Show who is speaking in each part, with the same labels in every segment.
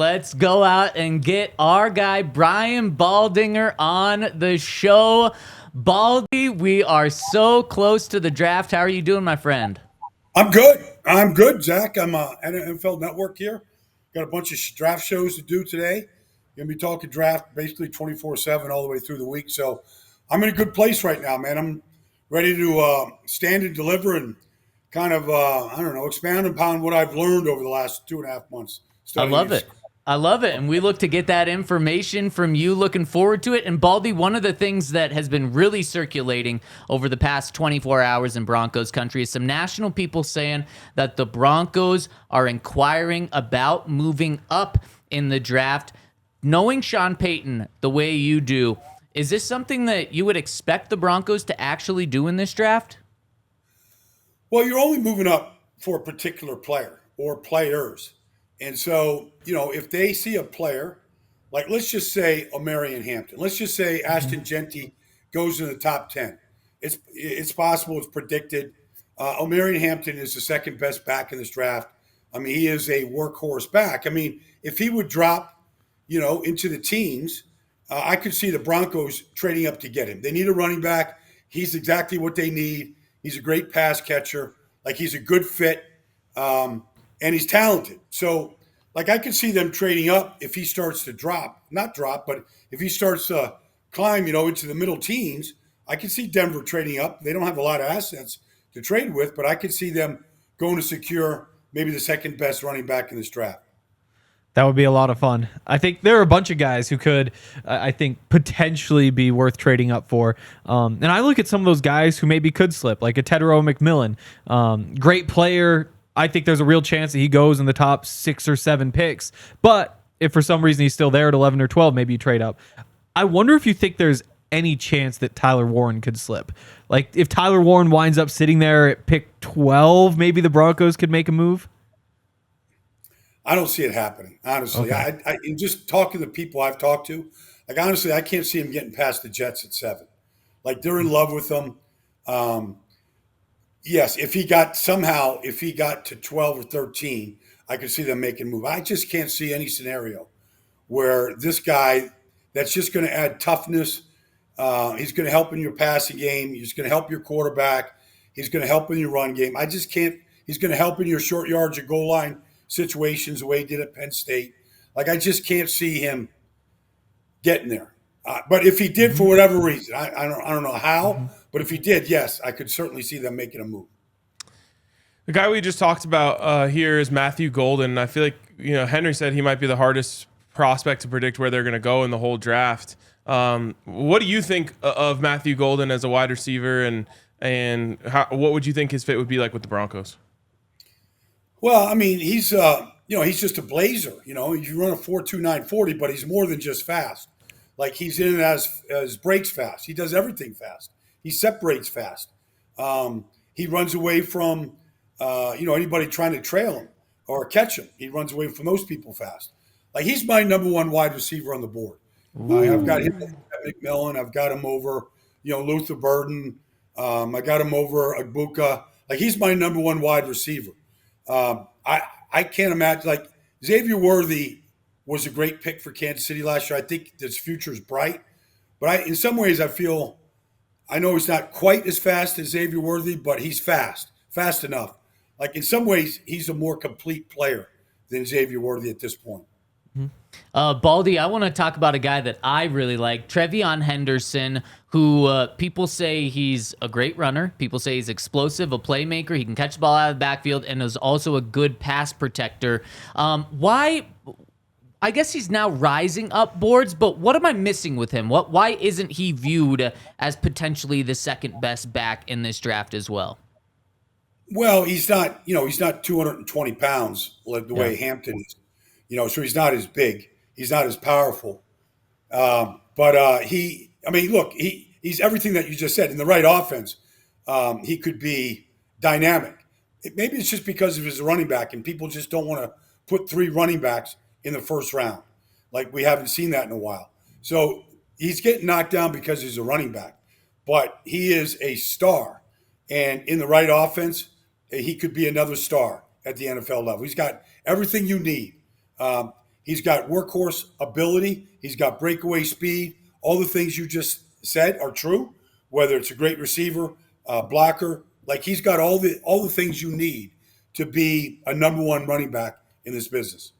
Speaker 1: Let's go out and get our guy, Brian Baldinger, on the show. Baldy, we are so close to the draft. How are you doing, my friend?
Speaker 2: I'm good. I'm good, Zach. I'm at NFL Network here. Got a bunch of draft shows to do today. Gonna be talking draft basically 24/7 all the way through the week. So I'm in a good place right now, man. I'm ready to stand and deliver and kind of I don't know, expand upon what I've learned over the last 2.5 months
Speaker 1: I
Speaker 2: studying
Speaker 1: love
Speaker 2: this.
Speaker 1: it. I love it. And we look to get that information from you. Looking forward to it. And Baldy, one of the things that has been really circulating over the past 24 hours in Broncos country is some national people saying that the Broncos are inquiring about moving up in the draft. Knowing Sean Payton the way you do, is this something that you would expect the Broncos to actually do in this draft?
Speaker 2: Well, you're only moving up for a particular player or players. And so, if they see a player, like let's just say Omerian Hampton, let's just say Aston Genti goes in the top 10. It's possible, it's predicted. Omerian Hampton is the second best back in this draft. I mean, he is a workhorse back. I mean, if he would drop, into the teens, I could see the Broncos trading up to get him. They need a running back. He's exactly what they need. He's a great pass catcher. Like he's a good fit, and he's talented. So, like I could see them trading up if he starts to not drop, but if he starts to climb, into the middle teens. I could see Denver trading up. They don't have a lot of assets to trade with, but I could see them going to secure maybe the second best running back in this draft.
Speaker 3: That would be a lot of fun. I think there are a bunch of guys who could, I think, potentially be worth trading up for. And I look at some of those guys who maybe could slip, like a Tedero McMillan. Great player. I think there's a real chance that he goes in the top 6 or 7 picks. But if for some reason he's still there at 11 or 12, maybe you trade up. I wonder if you think there's any chance that Tyler Warren could slip. Like if Tyler Warren winds up sitting there at pick 12, maybe the Broncos could make a move.
Speaker 2: I don't see it happening, honestly.
Speaker 3: Okay.
Speaker 2: I in just talking to people I've talked to, like honestly, I can't see him getting past the Jets at 7. Like they're in love with him. Yes, if he got to 12 or 13, I could see them making a move. I just can't see any scenario where this guy that's just going to add toughness. He's going to help in your passing game. He's going to help your quarterback. He's going to help in your run game. I just can't. He's going to help in your short yards or goal line situations the way he did at Penn State. Like I just can't see him getting there. But if he did for whatever reason, I don't know how, but if he did, yes, I could certainly see them making a move.
Speaker 4: The guy we just talked about here is Matthew Golden. I feel like Henry said he might be the hardest prospect to predict where they're going to go in the whole draft. What do you think of Matthew Golden as a wide receiver, and what would you think his fit would be like with the Broncos?
Speaker 2: Well, I mean, he's he's just a blazer. You run a 4.29 40, but he's more than just fast. Like he's in it as breaks fast. He does everything fast. He separates fast. He runs away from anybody trying to trail him or catch him. He runs away from those people fast. Like he's my number one wide receiver on the board. I've got him at McMillan. I've got him over Luther Burden. I got him over Agbuka. Like he's my number one wide receiver. I can't imagine, like Xavier Worthy was a great pick for Kansas City last year. I think his future is bright, but in some ways I know he's not quite as fast as Xavier Worthy, but he's fast enough. Like in some ways he's a more complete player than Xavier Worthy at this point.
Speaker 1: Baldy, I want to talk about a guy that I really like, Trevion Henderson, who people say he's a great runner. People say he's explosive, a playmaker. He can catch the ball out of the backfield and is also a good pass protector. Why? I guess he's now rising up boards, but what am I missing with him? Why isn't he viewed as potentially the second best back in this draft as well?
Speaker 2: Well, he's not 220 pounds like the way Hampton is. So he's not as big. He's not as powerful. But he's everything that you just said. In the right offense, he could be dynamic. Maybe it's just because of his running back, and people just don't want to put 3 running backs in the first round. Like we haven't seen that in a while. So he's getting knocked down because he's a running back. But he is a star. And in the right offense, he could be another star at the NFL level. He's got everything you need. He's got workhorse ability. He's got breakaway speed. All the things you just said are true. Whether it's a great receiver, blocker, like he's got all the things you need to be a number one running back in this business.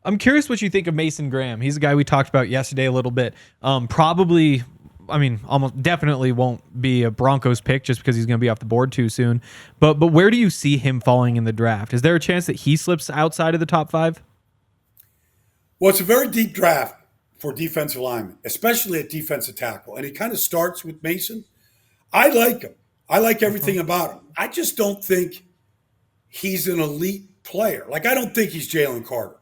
Speaker 3: I'm curious what you think of Mason Graham. He's a guy we talked about yesterday a little bit. Probably, I mean, almost definitely won't be a Broncos pick just because he's going to be off the board too soon. But where do you see him falling in the draft? Is there a chance that he slips outside of the top 5?
Speaker 2: Well, it's a very deep draft for defensive linemen, especially at defensive tackle. And it kind of starts with Mason. I like him. I like everything about him. I just don't think he's an elite player. Like, I don't think he's Jalen Carter.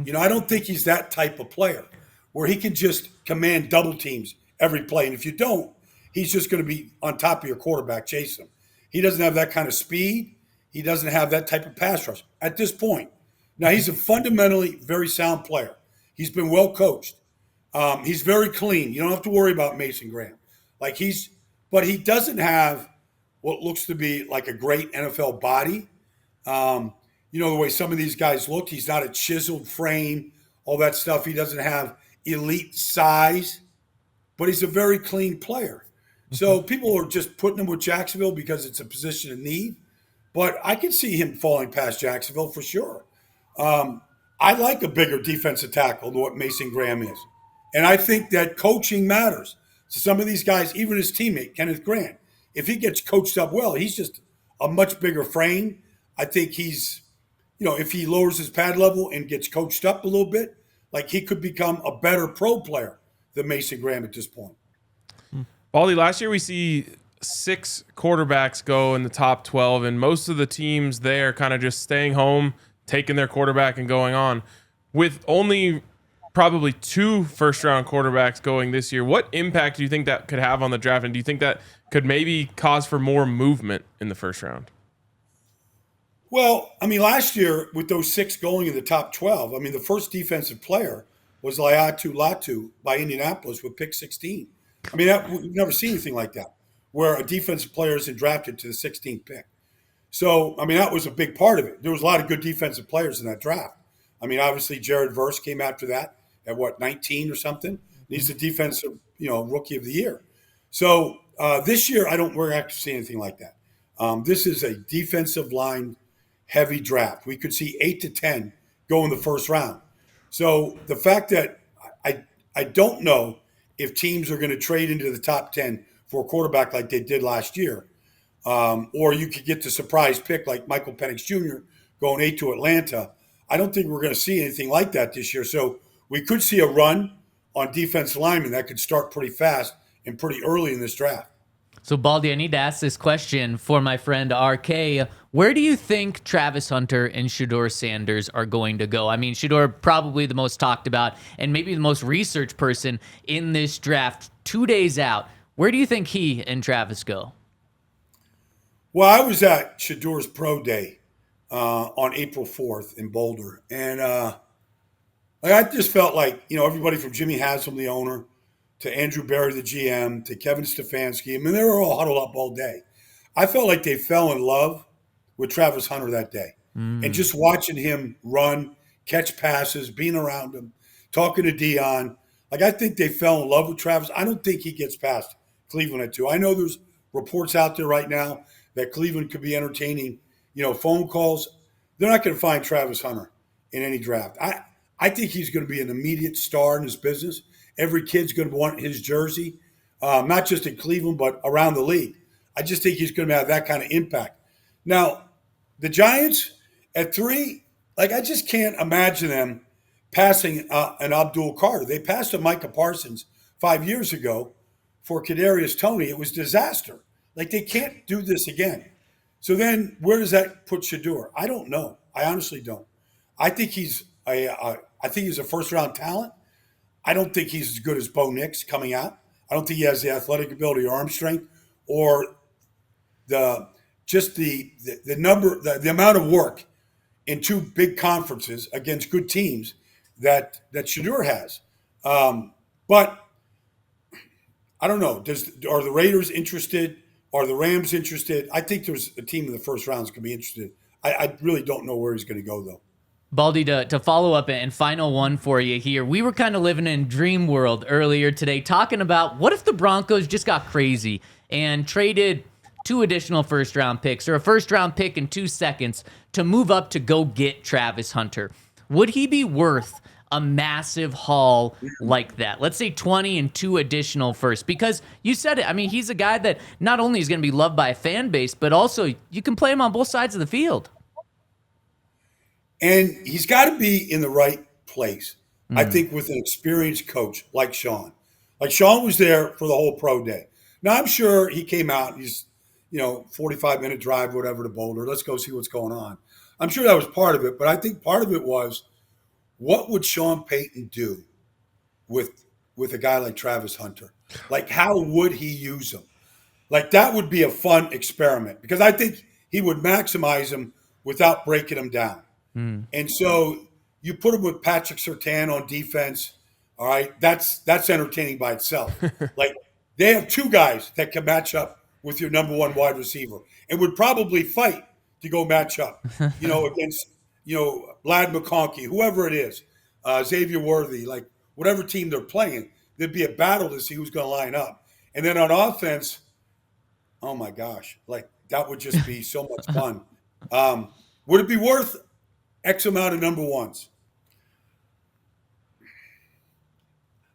Speaker 2: You know, I don't think he's that type of player where he can just command double teams every play. And if you don't, he's just going to be on top of your quarterback chasing him. He doesn't have that kind of speed. He doesn't have that type of pass rush at this point. Now, he's a fundamentally very sound player. He's been well coached. He's very clean. You don't have to worry about Mason Graham. But he doesn't have what looks to be like a great NFL body. You know, the way some of these guys look, he's not a chiseled frame, all that stuff. He doesn't have elite size, but he's a very clean player. So people are just putting him with Jacksonville because it's a position of need. But I can see him falling past Jacksonville for sure. I like a bigger defensive tackle than what Mason Graham is. And I think that coaching matters. So some of these guys, even his teammate, Kenneth Grant, if he gets coached up well, he's just a much bigger frame. I think he's, you know, if he lowers his pad level and gets coached up a little bit, like he could become a better pro player than Mason Graham at this point.
Speaker 4: Baldy, last year we see 6 quarterbacks go in the top 12, and most of the teams there kind of just staying home, taking their quarterback and going on. With only probably 2 first-round quarterbacks going this year, what impact do you think that could have on the draft, and do you think that could maybe cause for more movement in the first round?
Speaker 2: Well, I mean, last year with those 6 going in the top 12, I mean, the first defensive player was Laiatu Latu by Indianapolis with pick 16. I mean, we've never seen anything like that, where a defensive player isn't drafted to the 16th pick. So, I mean, that was a big part of it. There was a lot of good defensive players in that draft. I mean, obviously, Jared Verse came after that at 19 or something. He's the defensive, rookie of the year. So this year, we're not going to see anything like that. This is a defensive line heavy draft. We could see 8 to 10 go in the first round. So the fact that I don't know if teams are going to trade into the top 10 for a quarterback like they did last year, or you could get the surprise pick like Michael Penix Jr. going 8 to Atlanta. I don't think we're going to see anything like that this year. So we could see a run on defensive linemen that could start pretty fast and pretty early in this draft.
Speaker 1: So, Baldy, I need to ask this question for my friend RK. Where do you think Travis Hunter and Shedeur Sanders are going to go? I mean, Shedeur probably the most talked about and maybe the most researched person in this draft 2 days out. Where do you think he and Travis go?
Speaker 2: Well, I was at Shedeur's Pro Day on April 4th in Boulder. And I just felt like, everybody from Jimmy Haslam, the owner, to Andrew Berry, the GM, to Kevin Stefanski, I mean, they were all huddled up all day. I felt like they fell in love with Travis Hunter that day. And just watching him run, catch passes, being around him, talking to Dion. Like, I think they fell in love with Travis. I don't think he gets past Cleveland at 2. I know there's reports out there right now that Cleveland could be entertaining, phone calls. They're not going to find Travis Hunter in any draft. I think he's going to be an immediate star in his business. Every kid's going to want his jersey, not just in Cleveland, but around the league. I just think he's going to have that kind of impact. Now, the Giants at 3, I just can't imagine them passing an Abdul Carter. They passed a Micah Parsons 5 years ago for Kadarius Toney. It was disaster. They can't do this again. So then where does that put Shedeur? I don't know. I honestly don't. I think he's a first-round talent. I don't think he's as good as Bo Nix coming out. I don't think he has the athletic ability or arm strength or the amount of work in 2 big conferences against good teams that Shedeur has. But I don't know. Are the Raiders interested? Are the Rams interested? I think there's a team in the first round that's going to be interested. I really don't know where he's going to go, though.
Speaker 1: Baldy, to follow up and final one for you here. We were kind of living in dream world earlier today, talking about what if the Broncos just got crazy and traded 2 additional first-round picks or a first-round pick and 2 seconds to move up to go get Travis Hunter. Would he be worth a massive haul like that? Let's say 20 and 2 additional firsts, because you said it. I mean, he's a guy that not only is going to be loved by a fan base, but also you can play him on both sides of the field.
Speaker 2: And he's got to be in the right place, I think, with an experienced coach like Sean. Like Sean was there for the whole pro day. Now, I'm sure he came out, he's, 45-minute drive, whatever, to Boulder. Let's go see what's going on. I'm sure that was part of it, but I think part of it was, what would Sean Payton do with a guy like Travis Hunter? Like, how would he use him? Like, that would be a fun experiment, because I think he would maximize him without breaking him down. And so you put him with Patrick Surtain on defense. All right, that's entertaining by itself. Like, they have 2 guys that can match up with your number 1 wide receiver and would probably fight to go match up, against, Lad McConkey, whoever it is, Xavier Worthy, like whatever team they're playing, there'd be a battle to see who's going to line up. And then on offense, oh my gosh, like that would just be so much fun. Would it be worth X amount of number 1s?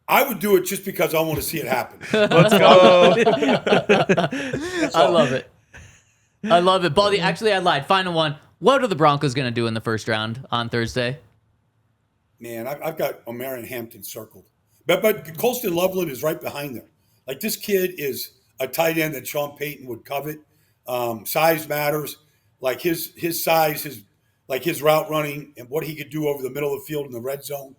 Speaker 2: I would do it just because I want to see it happen.
Speaker 4: Let's go.
Speaker 1: I love it. I love it. Baldy, actually, I lied. Final one. What are the Broncos going to do in the first round on Thursday?
Speaker 2: Man, I've got Omerian Hampton circled. But Colston Loveland is right behind them. Like, this kid is a tight end that Sean Payton would covet. Size matters. Like, his size, his route running and what he could do over the middle of the field in the red zone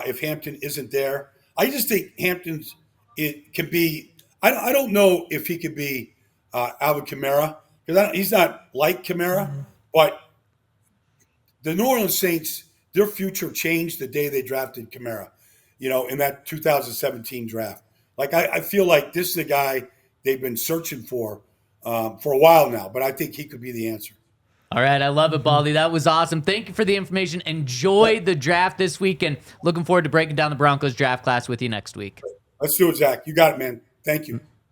Speaker 2: if Hampton isn't there. I just think it can be – I don't know if he could be Alvin Kamara, because he's not like Kamara, but the New Orleans Saints, their future changed the day they drafted Kamara, in that 2017 draft. Like, I feel like this is a guy they've been searching for a while now, but I think he could be the answer.
Speaker 1: All right, I love it, Baldy. That was awesome. Thank you for the information. Enjoy the draft this week, and looking forward to breaking down the Broncos draft class with you next week.
Speaker 2: Let's do it, Zach. You got it, man. Thank you.